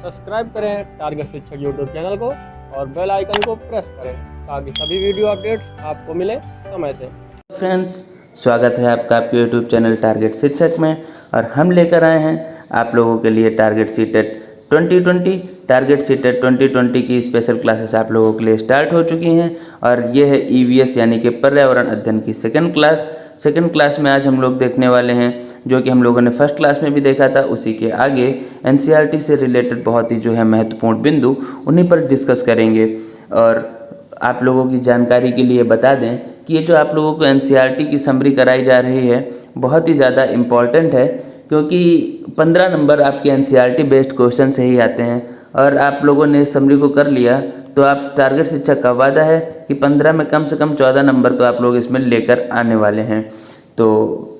Subscribe करें target शिक्षक YouTube channel को और बेल आइकन को प्रेस करें ताकि सभी वीडियो अपडेट्स आपको मिले समय से। फ्रेंड्स, स्वागत है आपका आपके यूट्यूब चैनल टारगेट शिक्षक में। और हम लेकर आए हैं आप लोगों के लिए टारगेट सीटेट 2020। टारगेट सीटेट 2020 की स्पेशल क्लासेस आप लोगों के लिए स्टार्ट हो चुकी हैं और ये है ईवीएस यानी कि पर्यावरण अध्ययन की सेकंड क्लास में आज हम लोग देखने वाले हैं, जो कि हम लोगों ने फर्स्ट क्लास में भी देखा था। उसी के आगे एनसीईआरटी से रिलेटेड बहुत ही जो है महत्वपूर्ण बिंदु उन्हीं पर डिस्कस करेंगे। और आप लोगों की जानकारी के लिए बता दें कि ये जो आप लोगों को एनसीईआरटी की समरी कराई जा रही है बहुत ही ज़्यादा इम्पॉर्टेंट है, क्योंकि 15 नंबर आपके एनसीईआरटी बेस्ड क्वेश्चन से ही आते हैं। और आप लोगों ने इस समरी को कर लिया तो आप टारगेट शिक्षक का वादा है कि 15 में कम से कम 14 नंबर तो आप लोग इसमें लेकर आने वाले हैं। तो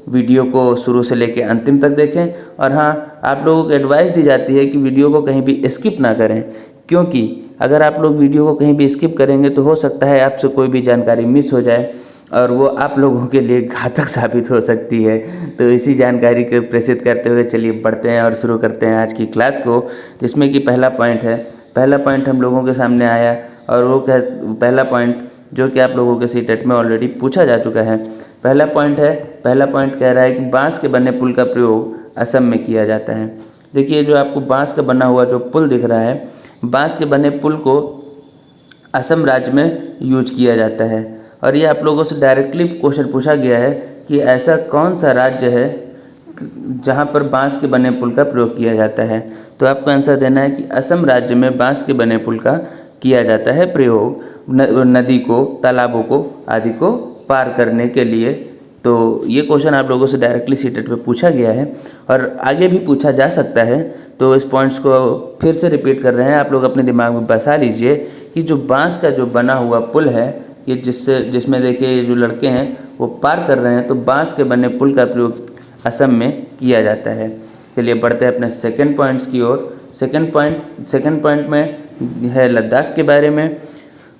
वीडियो को शुरू से लेकर अंतिम तक देखें। और हाँ, आप लोगों को एडवाइस दी जाती है कि वीडियो को कहीं भी स्किप ना करें, क्योंकि अगर आप लोग वीडियो को कहीं भी स्किप करेंगे तो हो सकता है आपसे कोई भी जानकारी मिस हो जाए और वो आप लोगों के लिए घातक साबित हो सकती है। तो इसी जानकारी को प्रेषित करते हुए चलिए बढ़ते हैं और शुरू करते हैं आज की क्लास को, जिसमें कि पहला पॉइंट हम लोगों के सामने आया। और वो पहला पॉइंट जो कि आप लोगों के सीटेट में ऑलरेडी पूछा जा चुका है। पहला पॉइंट कह रहा है कि बांस के बने पुल का प्रयोग असम में किया जाता है। देखिए, जो आपको बांस का बना हुआ जो पुल दिख रहा है, बांस के बने पुल को असम राज्य में यूज किया जाता है। और ये आप लोगों से डायरेक्टली क्वेश्चन पूछा गया है कि ऐसा कौन सा राज्य है जहाँ पर बांस के बने पुल का प्रयोग किया जाता है। तो आपको आंसर देना है कि असम राज्य में बांस के बने पुल का किया जाता है प्रयोग नदी को, तालाबों को आदि को पार करने के लिए। तो ये क्वेश्चन आप लोगों से डायरेक्टली सीटेट पे पूछा गया है और आगे भी पूछा जा सकता है। तो इस पॉइंट्स को फिर से रिपीट कर रहे हैं, आप लोग अपने दिमाग में बसा लीजिए कि जो बांस का जो बना हुआ पुल है, ये जिसमें देखिए ये जो लड़के हैं वो पार कर रहे हैं, तो बांस के बने पुल का प्रयोग असम में किया जाता है। चलिए बढ़ते हैं अपने सेकंड पॉइंट्स की ओर। सेकंड पॉइंट में है लद्दाख के बारे में।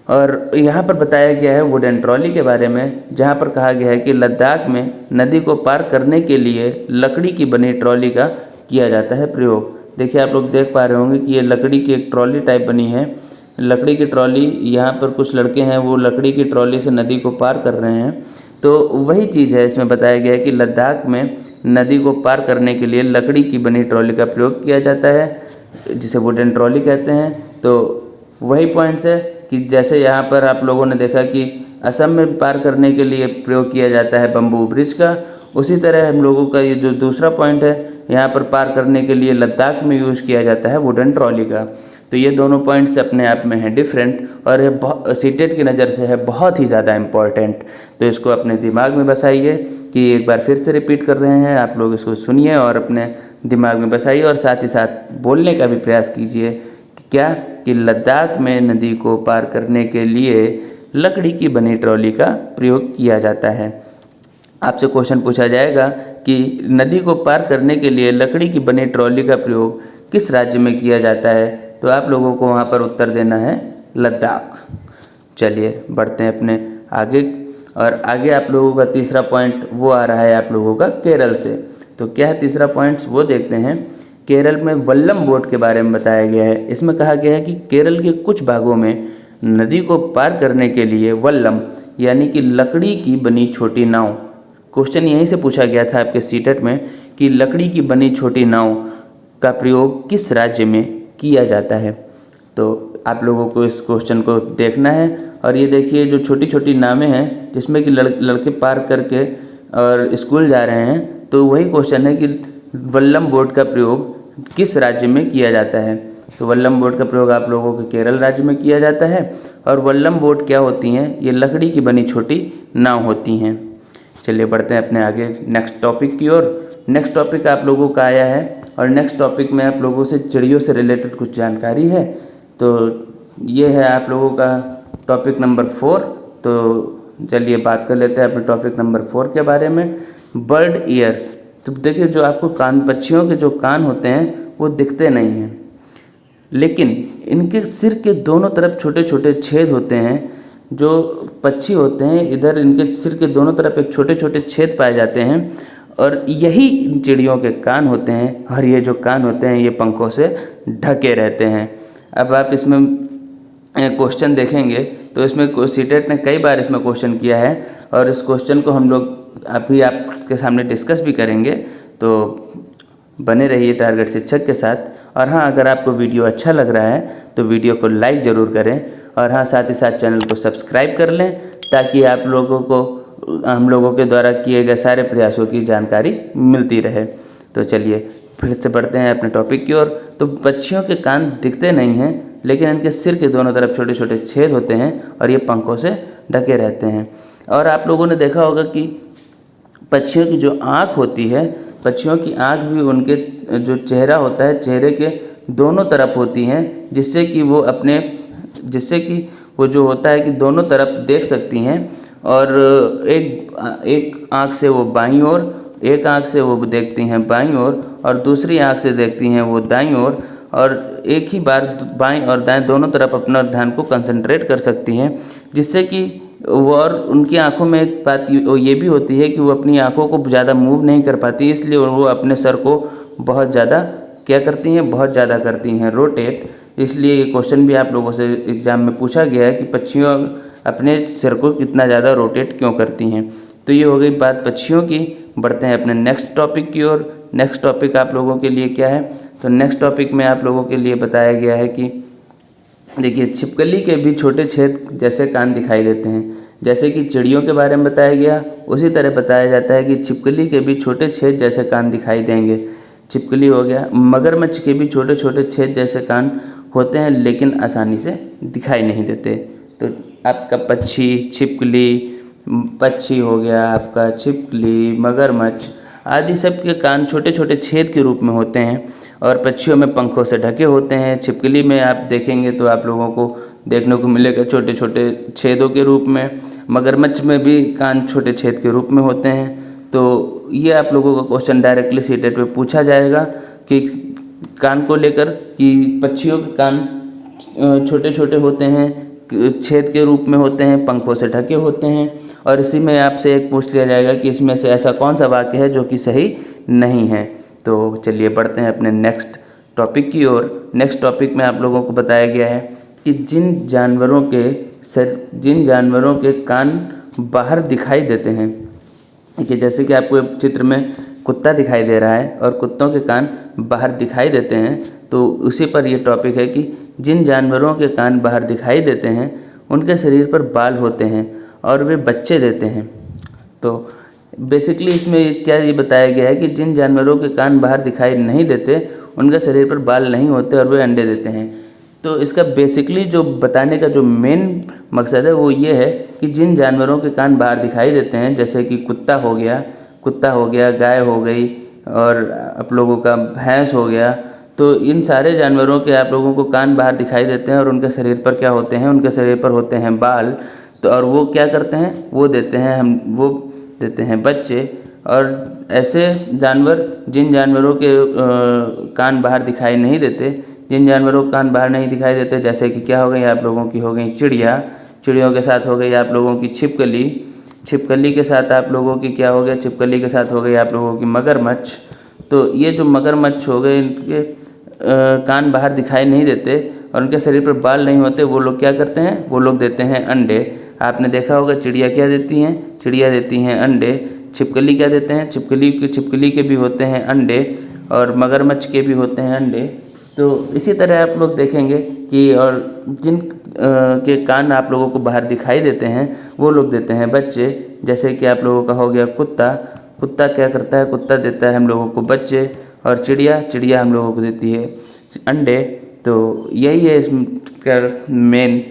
और यहाँ पर बताया गया है वुडन ट्रॉली के बारे में, जहाँ पर कहा गया है कि लद्दाख में नदी को पार करने के लिए लकड़ी की बनी ट्रॉली का किया जाता है प्रयोग। देखिए, आप लोग देख पा रहे होंगे कि ये लकड़ी की एक ट्रॉली टाइप बनी है। लकड़ी की ट्रॉली, यहाँ पर कुछ लड़के हैं वो लकड़ी की ट्रॉली से नदी को पार कर रहे हैं। तो वही चीज़ है, इसमें बताया गया है कि लद्दाख में नदी को पार करने के लिए लकड़ी की बनी ट्रॉली का प्रयोग किया जाता है, जिसे वुडन ट्रॉली कहते हैं। तो वही पॉइंट्स है कि जैसे यहाँ पर आप लोगों ने देखा कि असम में पार करने के लिए प्रयोग किया जाता है बम्बू ब्रिज का, उसी तरह हम लोगों का ये जो दूसरा पॉइंट है, यहाँ पर पार करने के लिए लद्दाख में यूज़ किया जाता है वुडन ट्रॉली का। तो ये दोनों पॉइंट्स अपने आप में हैं डिफरेंट और ये सीटेट की नज़र से है बहुत ही ज़्यादा इम्पॉर्टेंट। तो इसको अपने दिमाग में बसाइए कि एक बार फिर से रिपीट कर रहे हैं, आप लोग इसको सुनिए और अपने दिमाग में बसाइए और साथ ही साथ बोलने का भी प्रयास कीजिए कि लद्दाख में नदी को पार करने के लिए लकड़ी की बनी ट्रॉली का प्रयोग किया जाता है। आपसे क्वेश्चन पूछा जाएगा कि नदी को पार करने के लिए लकड़ी की बनी ट्रॉली का प्रयोग किस राज्य में किया जाता है, तो आप लोगों को वहाँ पर उत्तर देना है लद्दाख। चलिए बढ़ते हैं अपने आगे। और आगे आप लोगों का तीसरा पॉइंट वो आ रहा है आप लोगों का केरल से। तो क्या है तीसरा पॉइंट्स, वो देखते हैं। केरल में वल्लम बोट के बारे में बताया गया है। इसमें कहा गया है कि केरल के कुछ भागों में नदी को पार करने के लिए वल्लम यानी कि लकड़ी की बनी छोटी नाव, क्वेश्चन यहीं से पूछा गया था आपके सीटेट में कि लकड़ी की बनी छोटी नाव का प्रयोग किस राज्य में किया जाता है। तो आप लोगों को इस क्वेश्चन को देखना है। और ये देखिए जो छोटी छोटी नावें हैं जिसमें कि लड़के पार करके और स्कूल जा रहे हैं, तो वही क्वेश्चन है कि वल्लम बोट का प्रयोग किस राज्य में किया जाता है। तो वल्लम बोट का प्रयोग आप लोगों के केरल राज्य में किया जाता है। और वल्लम बोट क्या होती हैं, ये लकड़ी की बनी छोटी नाव होती हैं। चलिए बढ़ते हैं अपने आगे नेक्स्ट टॉपिक की ओर। नेक्स्ट टॉपिक आप लोगों का आया है और नेक्स्ट टॉपिक में आप लोगों से चिड़ियों से रिलेटेड कुछ जानकारी है। तो ये है आप लोगों का टॉपिक नंबर 4। तो चलिए बात कर लेते हैं अपने टॉपिक नंबर 4 के बारे में, बर्ड ईयर्स। तो देखिए, जो आपको पक्षियों के जो कान होते हैं वो दिखते नहीं हैं, लेकिन इनके सिर के दोनों तरफ छोटे छोटे छेद होते हैं। जो पक्षी होते हैं इधर इनके सिर के दोनों तरफ एक छोटे छोटे छेद पाए जाते हैं और यही इन चिड़ियों के कान होते हैं, और ये जो कान होते हैं ये पंखों से ढके रहते हैं। अब आप इसमें क्वेश्चन देखेंगे तो इसमें सीटेट ने कई बार इसमें क्वेश्चन किया है, और इस क्वेश्चन को हम लोग अभी आपके सामने डिस्कस भी करेंगे। तो बने रहिए टारगेट शिक्षक के साथ। और हाँ, अगर आपको वीडियो अच्छा लग रहा है तो वीडियो को लाइक ज़रूर करें, और हाँ, साथ ही साथ चैनल को सब्सक्राइब कर लें, ताकि आप लोगों को हम लोगों के द्वारा किए गए सारे प्रयासों की जानकारी मिलती रहे। तो चलिए फिर से बढ़ते हैं अपने टॉपिक की ओर। तो पक्षियों के कान दिखते नहीं हैं, लेकिन इनके सिर के दोनों तरफ छोटे छोटे छेद होते हैं, और ये पंखों से ढके रहते हैं। और आप लोगों ने देखा होगा कि पक्षियों की जो आँख होती है, पक्षियों की आँख भी उनके जो चेहरा होता है, चेहरे के दोनों तरफ होती हैं, जिससे कि वो जो होता है कि दोनों तरफ देख सकती हैं। और एक आँख से वो बाईं ओर, एक आँख से वो देखती हैं बाईं ओर, और दूसरी आँख से देखती हैं वो दाईं ओर, और एक ही बार बाईं और दाएं दोनों तरफ अपना ध्यान को कंसंट्रेट कर सकती हैं, जिससे कि वो, और उनकी आंखों में एक बात ये भी होती है कि वो अपनी आंखों को ज़्यादा मूव नहीं कर पाती, इसलिए वो अपने सर को बहुत ज़्यादा क्या करती हैं, बहुत ज़्यादा करती हैं रोटेट। इसलिए ये क्वेश्चन भी आप लोगों से एग्ज़ाम में पूछा गया है कि पक्षियों अपने सिर को कितना ज़्यादा रोटेट क्यों करती हैं। तो ये हो गई बात पक्षियों की। बढ़ते हैं अपने नेक्स्ट टॉपिक की ओर। नेक्स्ट टॉपिक आप लोगों के लिए क्या है, तो नेक्स्ट टॉपिक में आप लोगों के लिए बताया गया है कि देखिए, छिपकली के भी छोटे छेद जैसे कान दिखाई देते हैं। जैसे कि चिड़ियों के बारे में बताया गया, उसी तरह बताया जाता है कि छिपकली के भी छोटे छेद जैसे कान दिखाई देंगे। छिपकली हो गया। मगरमच्छ के भी छोटे छोटे छेद जैसे कान होते हैं, लेकिन आसानी से दिखाई नहीं देते। तो आपका पक्षी हो गया, आपका छिपकली, मगरमच्छ आदि सब के कान छोटे छोटे छेद के रूप में होते हैं, और पक्षियों में पंखों से ढके होते हैं। छिपकली में आप देखेंगे तो आप लोगों को देखने को मिलेगा छोटे छोटे छेदों के रूप में। मगरमच्छ में भी कान छोटे छेद के रूप में होते हैं। तो ये आप लोगों का क्वेश्चन डायरेक्टली सीटेट पे पूछा जाएगा कि कान को लेकर, कि पक्षियों के कान छोटे छोटे होते हैं, छेद के रूप में होते हैं, पंखों से ढके होते हैं। और इसी में आपसे एक पूछ लिया जाएगा कि इसमें से ऐसा कौन सा वाक्य है जो कि सही नहीं है। तो चलिए बढ़ते हैं अपने नेक्स्ट टॉपिक की ओर। नेक्स्ट टॉपिक में आप लोगों को बताया गया है कि जिन जानवरों के कान बाहर दिखाई देते हैं, कि जैसे कि आपको चित्र में कुत्ता दिखाई दे रहा है और कुत्तों के कान बाहर दिखाई देते हैं, तो उसी पर यह टॉपिक है कि जिन जानवरों के कान बाहर दिखाई देते हैं उनके शरीर पर बाल होते हैं और वे बच्चे देते हैं। तो बेसिकली इसमें क्या ये बताया गया है कि जिन जानवरों के कान बाहर दिखाई नहीं देते उनके शरीर पर बाल नहीं होते और वे अंडे देते हैं। तो इसका बेसिकली जो बताने का जो मेन मकसद है वो ये है कि जिन जानवरों के कान बाहर दिखाई देते हैं, जैसे कि कुत्ता हो गया, गाय हो गई, और आप लोगों का भैंस हो गया, तो इन सारे जानवरों के आप लोगों को कान बाहर दिखाई देते हैं और उनके शरीर पर क्या होते हैं, उनके शरीर पर होते हैं बाल। तो और वो क्या करते हैं, वो देते हैं बच्चे। और ऐसे जानवर, जिन जानवरों के कान बाहर दिखाई नहीं देते, जैसे कि क्या हो गई, आप लोगों की हो गई चिड़ियों के साथ हो गई आप लोगों की छिपकली के साथ आप लोगों की क्या हो गया, छिपकली के साथ हो गई आप लोगों की मगरमच्छ। तो ये जो मगरमच्छ हो गए, इनके कान बाहर दिखाई नहीं देते और उनके शरीर पर बाल नहीं होते, वो लोग क्या करते हैं, वो लोग देते हैं अंडे। आपने देखा होगा चिड़िया क्या देती हैं, चिड़िया देती हैं अंडे। छिपकली क्या देते हैं, छिपकली के भी होते हैं अंडे, और मगरमच्छ के भी होते हैं अंडे। तो इसी तरह आप लोग देखेंगे कि और जिन के कान आप लोगों को बाहर दिखाई देते हैं वो लोग देते हैं बच्चे। जैसे कि आप लोगों का हो गया कुत्ता क्या करता है, कुत्ता देता है हम लोगों को बच्चे, और चिड़िया हम लोगों को देती है अंडे। तो यही है इसका मेन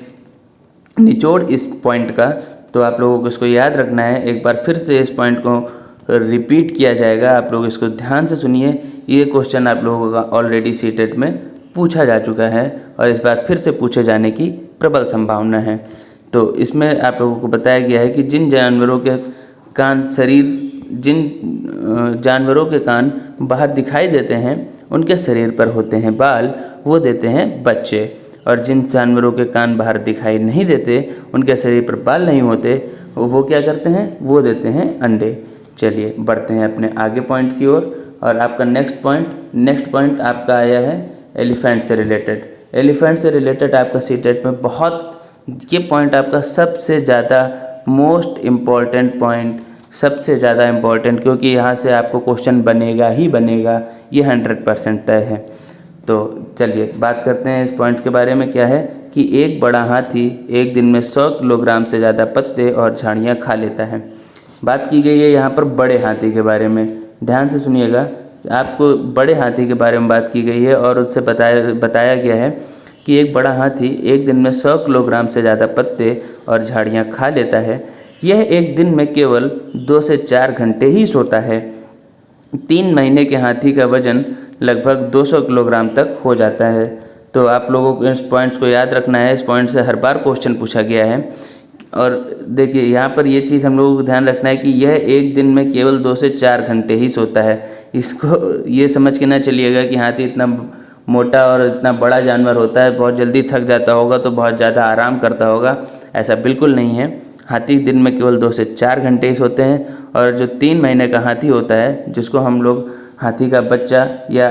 निचोड़ इस पॉइंट का। तो आप लोगों को इसको याद रखना है। एक बार फिर से इस पॉइंट को रिपीट किया जाएगा, आप लोग इसको ध्यान से सुनिए। ये क्वेश्चन आप लोगों का ऑलरेडी सीटेट में पूछा जा चुका है और इस बार फिर से पूछे जाने की प्रबल संभावना है। तो इसमें आप लोगों को बताया गया है कि जिन जानवरों के कान बाहर दिखाई देते हैं उनके शरीर पर होते हैं बाल, वो देते हैं बच्चे। और जिन जानवरों के कान बाहर दिखाई नहीं देते, उनके शरीर पर बाल नहीं होते, वो क्या करते हैं, वो देते हैं अंडे। चलिए बढ़ते हैं अपने आगे पॉइंट की ओर। और आपका नेक्स्ट पॉइंट आपका आया है एलिफेंट से रिलेटेड। एलिफेंट से रिलेटेड आपका सीटेट में ये पॉइंट आपका सबसे ज़्यादा मोस्ट इम्पॉर्टेंट पॉइंट, सबसे ज़्यादा इम्पॉर्टेंट, क्योंकि यहाँ से आपको क्वेश्चन बनेगा ही बनेगा, ये 100% तय है। तो चलिए बात करते हैं इस पॉइंट्स के बारे में। क्या है कि एक बड़ा हाथी एक दिन में 100 किलोग्राम से ज़्यादा पत्ते और झाड़ियाँ खा लेता है। बात की गई है यहाँ पर बड़े हाथी के बारे में। ध्यान से सुनिएगा, आपको बड़े हाथी के बारे में बात की गई है और उससे बताया गया है कि एक बड़ा हाथी एक दिन में 100 किलोग्राम से ज़्यादा पत्ते और झाड़ियाँ खा लेता है। यह एक दिन में केवल 2 से 4 घंटे ही सोता है। 3 महीने के हाथी का वजन लगभग 200 किलोग्राम तक हो जाता है। तो आप लोगों को इस पॉइंट्स को याद रखना है। इस पॉइंट से हर बार क्वेश्चन पूछा गया है। और देखिए यहाँ पर ये चीज़ हम लोगों को ध्यान रखना है कि यह एक दिन में केवल 2 से 4 घंटे ही सोता है। इसको ये समझ के ना चलिएगा कि हाथी इतना मोटा और इतना बड़ा जानवर होता है, बहुत जल्दी थक जाता होगा तो बहुत ज़्यादा आराम करता होगा। ऐसा बिल्कुल नहीं है। हाथी दिन में केवल 2 से 4 घंटे ही सोते हैं। और जो 3 महीने का हाथी होता है, जिसको हम लोग हाथी का बच्चा या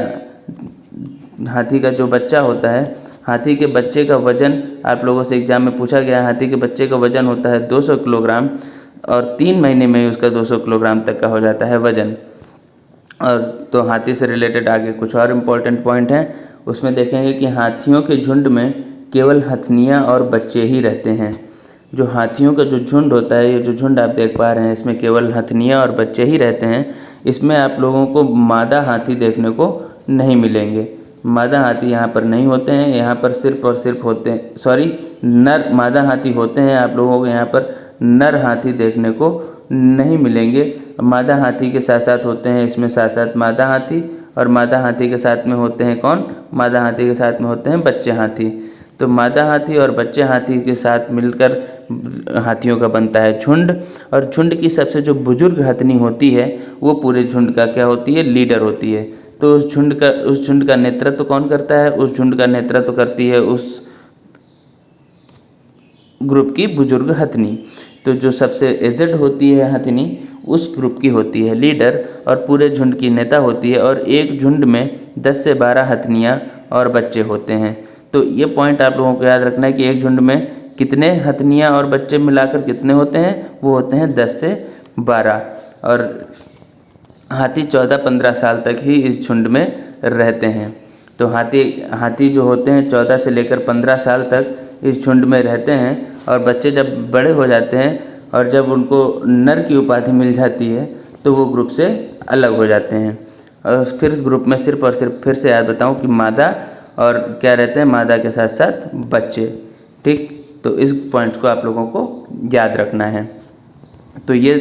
हाथी का जो बच्चा होता है, हाथी के बच्चे का वज़न आप लोगों से एग्जाम में पूछा गया है। हाथी के बच्चे का वज़न होता है 200 किलोग्राम और 3 महीने में ही उसका 200 किलोग्राम तक का हो जाता है वज़न। और तो हाथी से रिलेटेड आगे कुछ और इम्पोर्टेंट पॉइंट हैं। उसमें देखेंगे कि हाथियों के झुंड में केवल हथनियाँ और बच्चे ही रहते हैं। जो हाथियों का जो झुंड होता है, ये जो झुंड आप देख पा रहे हैं, इसमें केवल हथनियाँ और बच्चे ही रहते हैं। इसमें आप लोगों को मादा हाथी देखने को नहीं मिलेंगे। मादा हाथी यहाँ पर नहीं होते हैं। यहाँ पर सिर्फ और सिर्फ नर मादा हाथी होते हैं। आप लोगों को यहाँ पर नर हाथी देखने को नहीं मिलेंगे। मादा हाथी के साथ साथ होते हैं इसमें साथ साथ मादा हाथी, और मादा हाथी के साथ में होते हैं कौन? मादा हाथी के साथ में होते हैं बच्चे हाथी। तो मादा हाथी और बच्चे हाथी के साथ मिलकर हाथियों का बनता है झुंड। और झुंड की सबसे जो बुजुर्ग हथनी होती है, वो पूरे झुंड का क्या होती है? लीडर होती है। तो उस झुंड का नेतृत्व कौन करता है? उस झुंड का नेतृत्व करती है उस ग्रुप की बुजुर्ग हथनी। तो जो सबसे एजेड होती है हथनी, उस ग्रुप की होती है लीडर और पूरे झुंड की नेता होती है। और एक झुंड में 10 से 12 हथनियाँ और बच्चे होते हैं। तो ये पॉइंट आप लोगों को याद रखना है कि एक झुंड में कितने हथनियाँ और बच्चे मिलाकर कितने होते हैं? वो होते हैं 10 से 12। और हाथी 14-15 साल तक ही इस झुंड में रहते हैं। तो हाथी जो होते हैं 14 से लेकर 15 साल तक इस झुंड में रहते हैं। और बच्चे जब बड़े हो जाते हैं और जब उनको नर की उपाधि मिल जाती है, तो वो ग्रुप से अलग हो जाते हैं। और फिर इस ग्रुप में सिर्फ और सिर्फ फिर से याद बताऊं कि मादा और क्या रहते हैं? मादा के साथ साथ बच्चे। ठीक, तो इस पॉइंट को आप लोगों को याद रखना है। तो ये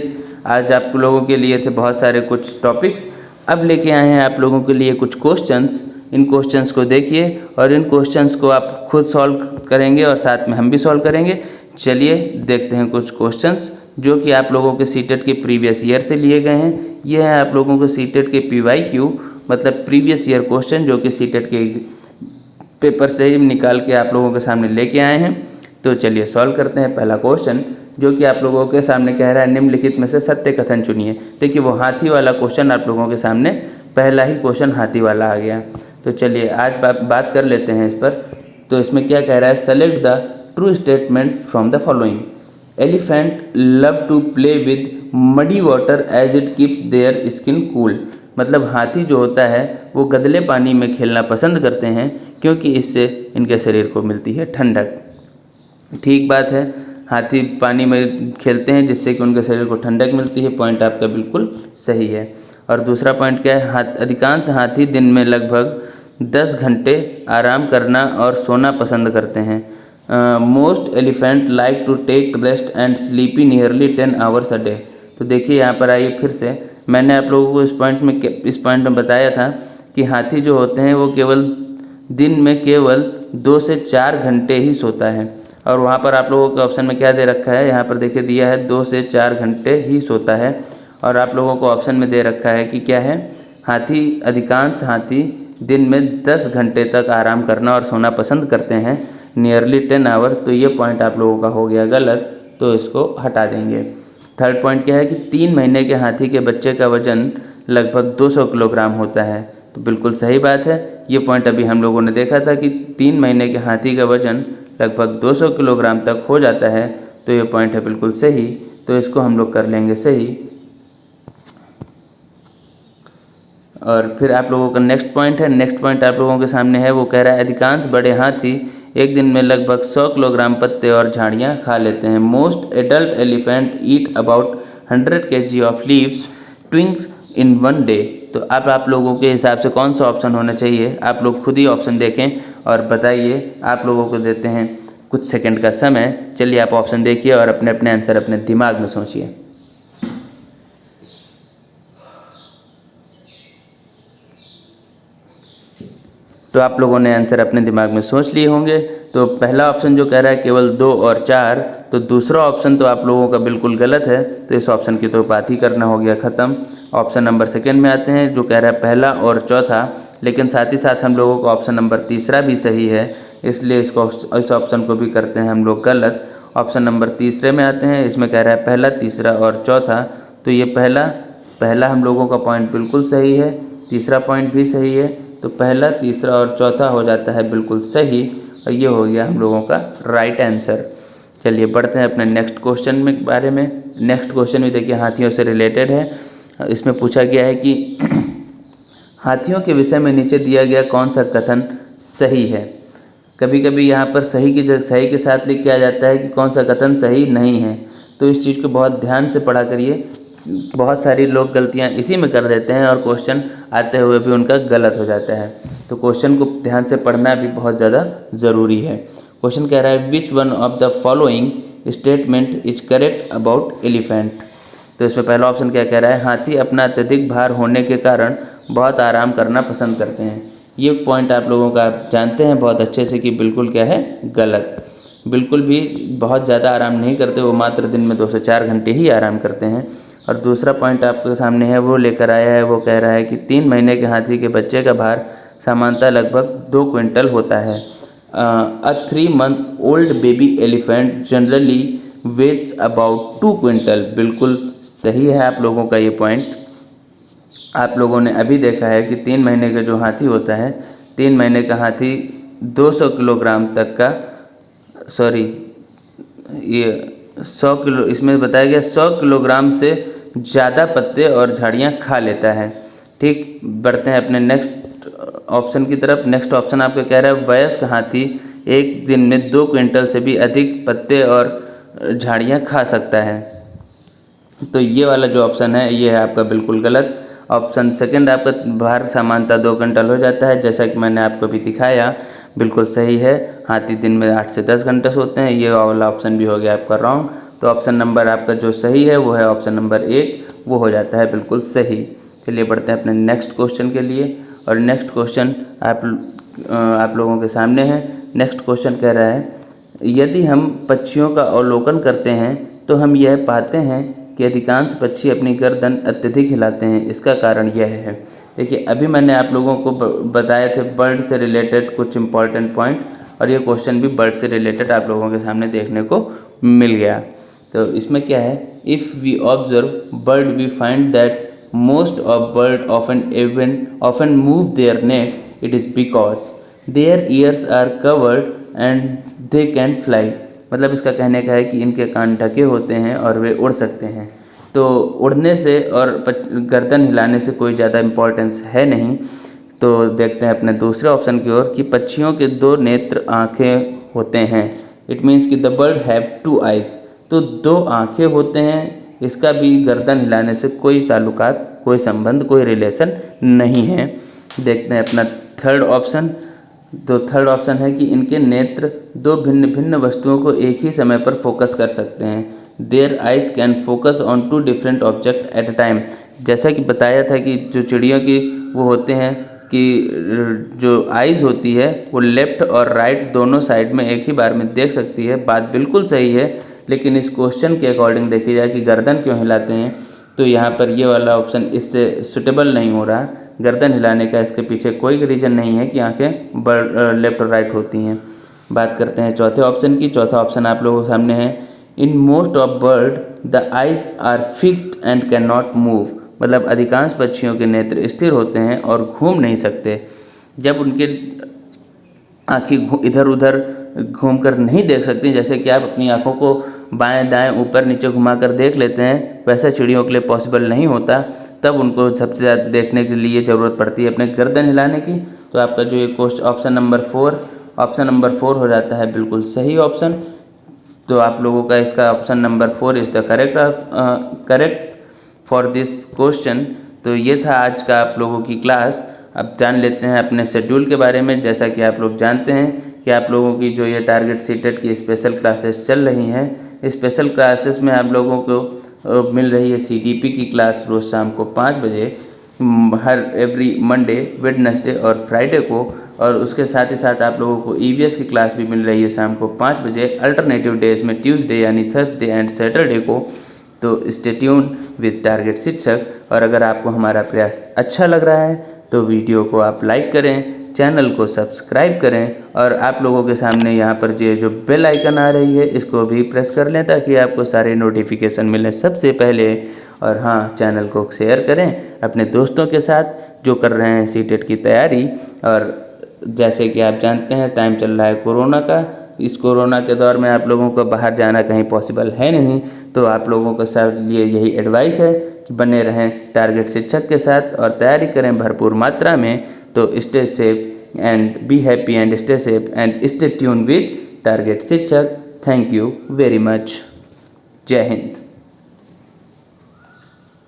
आज आप लोगों के लिए थे बहुत सारे कुछ टॉपिक्स। अब लेके आए हैं आप लोगों के लिए कुछ क्वेश्चंस। इन क्वेश्चंस को देखिए और इन क्वेश्चंस को आप खुद सॉल्व करेंगे और साथ में हम भी सॉल्व करेंगे। चलिए देखते हैं कुछ क्वेश्चंस जो कि आप लोगों के सीटेट के प्रीवियस ईयर से लिए गए हैं। ये है आप लोगों को सीटेट के PYQ मतलब प्रीवियस ईयर क्वेश्चन, जो कि सीटेट के पेपर से ही निकाल के आप लोगों के सामने लेके आए हैं। तो चलिए सॉल्व करते हैं पहला क्वेश्चन, जो कि आप लोगों के सामने कह रहा है निम्नलिखित में से सत्य कथन चुनिए। देखिए वो हाथी वाला क्वेश्चन आप लोगों के सामने, पहला ही क्वेश्चन हाथी वाला आ गया। तो चलिए आज बात कर लेते हैं इस पर। तो इसमें क्या कह रहा है? Select the true statement from the following. Elephant love to play with muddy water as it keeps their skin cool. मतलब हाथी जो होता है वो गदले पानी में खेलना पसंद करते हैं, क्योंकि इससे इनके शरीर को मिलती है ठंडक। ठीक बात है, हाथी पानी में खेलते हैं जिससे कि उनके शरीर को ठंडक मिलती है। पॉइंट आपका बिल्कुल सही है। और दूसरा पॉइंट क्या है? अधिकांश हाथी दिन में लगभग 10 घंटे आराम करना और सोना पसंद करते हैं। Most elephant like to take rest and sleepy nearly 10 hours a day. तो देखिए यहाँ पर आइए फिर से, मैंने आप लोगों को इस पॉइंट में बताया था कि हाथी जो होते हैं वो दिन में केवल 2 से 4 घंटे ही सोता है। और वहाँ पर आप लोगों के ऑप्शन में क्या दे रखा है? यहाँ पर देखिए दिया है 2 से 4 घंटे ही सोता है। और आप लोगों को ऑप्शन में दे रखा है कि क्या है? अधिकांश हाथी दिन में 10 घंटे तक आराम करना और सोना पसंद करते हैं, नियरली 10 आवर। तो ये पॉइंट आप लोगों का हो गया गलत, तो इसको हटा देंगे। थर्ड पॉइंट क्या है कि 3 महीने के हाथी के बच्चे का वजन लगभग 200 किलोग्राम होता है। तो बिल्कुल सही बात है, ये पॉइंट अभी हम लोगों ने देखा था कि 3 महीने के हाथी का वजन लगभग 200 किलोग्राम तक हो जाता है। तो ये पॉइंट है बिल्कुल सही, तो इसको हम लोग कर लेंगे सही। और फिर आप लोगों का नेक्स्ट पॉइंट है, नेक्स्ट पॉइंट आप लोगों के सामने है, वो कह रहा है अधिकांश बड़े हाथी एक दिन में लगभग 100 किलोग्राम पत्ते और झाड़ियाँ खा लेते हैं। Most adult elephant eat about 100 kg of leaves twigs in 1 day. तो अब आप लोगों के हिसाब से कौन सा ऑप्शन होना चाहिए, आप लोग खुद ही ऑप्शन देखें और बताइए। आप लोगों को देते हैं कुछ सेकंड का समय। चलिए आप ऑप्शन देखिए और अपने अपने आंसर अपने दिमाग में सोचिए। तो आप लोगों ने आंसर अपने दिमाग में सोच लिए होंगे। तो पहला ऑप्शन जो कह रहा है केवल 2 और 4, तो दूसरा ऑप्शन तो आप लोगों का बिल्कुल गलत है। तो इस ऑप्शन की तो बात ही करना हो गया ख़त्म। ऑप्शन नंबर सेकंड में आते हैं जो कह रहा है पहला और चौथा, लेकिन साथ ही साथ हम लोगों का ऑप्शन नंबर तीसरा भी सही है, इसलिए इस ऑप्शन को भी करते हैं हम लोग गलत। ऑप्शन नंबर तीसरे में आते हैं, इसमें कह रहा है पहला, तीसरा और चौथा। तो ये पहला हम लोगों का पॉइंट बिल्कुल सही है, तीसरा पॉइंट भी सही है। तो पहला, तीसरा और चौथा हो जाता है बिल्कुल सही, और ये हो गया हम लोगों का राइट आंसर। चलिए बढ़ते हैं अपने नेक्स्ट क्वेश्चन में बारे में। नेक्स्ट क्वेश्चन भी देखिए हाथियों से रिलेटेड है। इसमें पूछा गया है कि हाथियों के विषय में नीचे दिया गया कौन सा कथन सही है। कभी कभी यहाँ पर सही के साथ लिख के आ जाता है कि कौन सा कथन सही नहीं है। तो इस चीज़ को बहुत ध्यान से पढ़ा करिए। बहुत सारी लोग गलतियाँ इसी में कर देते हैं और क्वेश्चन आते हुए भी उनका गलत हो जाता है। तो क्वेश्चन को ध्यान से पढ़ना भी बहुत ज़्यादा ज़रूरी है। क्वेश्चन कह रहा है which one of the following statement is correct about elephant. तो इसमें पहला ऑप्शन क्या कह रहा है, हाथी अपना अत्यधिक भार होने के कारण बहुत आराम करना पसंद करते हैं। ये पॉइंट आप लोगों का आप जानते हैं बहुत अच्छे से कि बिल्कुल क्या है, गलत। बिल्कुल भी बहुत ज़्यादा आराम नहीं करते, वो मात्र दिन में 2 से 4 घंटे ही आराम करते हैं। और दूसरा पॉइंट आपके सामने है वो लेकर आया है, वो कह रहा है कि 3 महीने के हाथी के बच्चे का भार सामान्यतः लगभग 2 क्विंटल होता है। A 3 month old baby elephant generally weighs about 2 quintal. बिल्कुल सही है आप लोगों का ये पॉइंट। आप लोगों ने अभी देखा है कि 3 महीने का जो हाथी होता है, 3 महीने का हाथी 200 किलोग्राम तक का, सॉरी ये 100 किलो, इसमें बताया गया 100 किलोग्राम से ज़्यादा पत्ते और झाड़ियाँ खा लेता है। ठीक, बढ़ते हैं अपने नेक्स्ट ऑप्शन की तरफ। नेक्स्ट ऑप्शन आपका कह रहा है वयस्क हाथी एक दिन में 2 क्विंटल से भी अधिक पत्ते और झाड़ियाँ खा सकता है। तो ये वाला जो ऑप्शन है ये है आपका बिल्कुल गलत। ऑप्शन सेकंड आपका भार सामान्यतः 2 क्विंटल हो जाता है, जैसा कि मैंने आपको भी दिखाया, बिल्कुल सही है। हाथी दिन में 8 से 10 घंटे सोते हैं। ये वाला ऑप्शन भी हो गया आपका रॉन्ग। तो ऑप्शन नंबर आपका जो सही है वो है ऑप्शन नंबर 1, वो हो जाता है बिल्कुल सही। चलिए बढ़ते हैं अपने नेक्स्ट क्वेश्चन के लिए। और नेक्स्ट क्वेश्चन आप लोगों के सामने है। नेक्स्ट क्वेश्चन कह रहा है यदि हम पक्षियों का अवलोकन करते हैं तो हम यह पाते हैं कि अधिकांश पक्षी अपनी गर्दन अत्यधिक हिलाते हैं। इसका कारण यह है, देखिए अभी मैंने आप लोगों को बताए थे बर्ड से रिलेटेड कुछ इंपॉर्टेंट पॉइंट, और ये क्वेश्चन भी बर्ड से रिलेटेड आप लोगों के सामने देखने को मिल गया। तो इसमें क्या है, if we observe bird we find that most of bird often move their neck, it is because their ears are covered and they can fly. मतलब इसका कहने का है कि इनके कान ढके होते हैं और वे उड़ सकते हैं। तो उड़ने से और गर्दन हिलाने से कोई ज़्यादा इम्पोर्टेंस है नहीं। तो देखते हैं अपने दूसरे ऑप्शन की ओर कि पक्षियों के 2 नेत्र आँखें होते हैं। इट मीन्स कि द बर्ड हैव 2 आइज़। तो 2 आँखें होते हैं, इसका भी गर्दन हिलाने से कोई ताल्लुकात, कोई संबंध, कोई रिलेशन नहीं है। देखते हैं अपना थर्ड ऑप्शन। तो थर्ड ऑप्शन है कि इनके नेत्र 2 भिन्न भिन्न वस्तुओं को एक ही समय पर फोकस कर सकते हैं। Their eyes can focus on 2 different object at a time. जैसा कि बताया था कि जो चिड़ियों की वो होते हैं कि जो आइज़ होती है वो लेफ़्ट और राइट दोनों साइड में एक ही बार में देख सकती है। बात बिल्कुल सही है, लेकिन इस क्वेश्चन के अकॉर्डिंग देखी जाए कि गर्दन क्यों हिलाते हैं, तो यहाँ पर ये वाला ऑप्शन इससे सुटेबल नहीं हो रहा। गर्दन हिलाने का इसके पीछे कोई रीज़न नहीं है कि आँखें लेफ़्ट और राइट होती हैं। बात करते हैं चौथे ऑप्शन की। चौथा ऑप्शन आप लोगों के सामने है, in most of bird the eyes are fixed and can not move, मतलब अधिकांश पक्षियों के नेत्र स्थिर होते हैं और घूम नहीं सकते। जब उनके आँखें इधर उधर घूमकर नहीं देख सकती, जैसे कि आप अपनी आँखों को बाएं दाएं ऊपर नीचे घुमाकर देख लेते हैं, वैसा चिड़ियों के लिए पॉसिबल नहीं होता। तब उनको सबसे ज़्यादा देखने के लिए ज़रूरत पड़ती है अपने गर्दन हिलाने की। तो आपका जो ये ऑप्शन नंबर 4 हो जाता है बिल्कुल सही ऑप्शन। तो आप लोगों का इसका option number 4 is the correct for this question. तो ये था आज का आप लोगों की क्लास। अब जान लेते हैं अपने शेड्यूल के बारे में। जैसा कि आप लोग जानते हैं कि आप लोगों की जो ये टारगेट सीटेट की स्पेशल क्लासेस चल रही हैं, स्पेशल क्लासेस में आप लोगों को मिल रही है CDP की क्लास रोज़ शाम को 5 बजे हर एवरी मंडे, वेडनेसडे और फ्राइडे को, और उसके साथ ही साथ आप लोगों को EVS की क्लास भी मिल रही है शाम को 5 बजे अल्टरनेटिव डेज में, ट्यूसडे यानी थर्सडे एंड सैटरडे को। तो स्टे ट्यून विद टारगेट शिक्षक। और अगर आपको हमारा प्रयास अच्छा लग रहा है तो वीडियो को आप लाइक करें, चैनल को सब्सक्राइब करें, और आप लोगों के सामने यहाँ पर जो बेल आइकन आ रही है इसको भी प्रेस कर लें ताकि आपको सारे नोटिफिकेशन मिलें सबसे पहले। और हाँ, चैनल को शेयर करें अपने दोस्तों के साथ जो कर रहे हैं सीटेट की तैयारी। और जैसे कि आप जानते हैं टाइम चल रहा है कोरोना का। इस कोरोना के दौर में आप लोगों को बाहर जाना कहीं पॉसिबल है नहीं, तो आप लोगों के साथ लिए यही एडवाइस है कि बने रहें टारगेट शिक्षक के साथ और तैयारी करें भरपूर मात्रा में। तो stay safe and be happy and stay safe and stay tune with target Shikshak. Thank you very much. जय हिंद।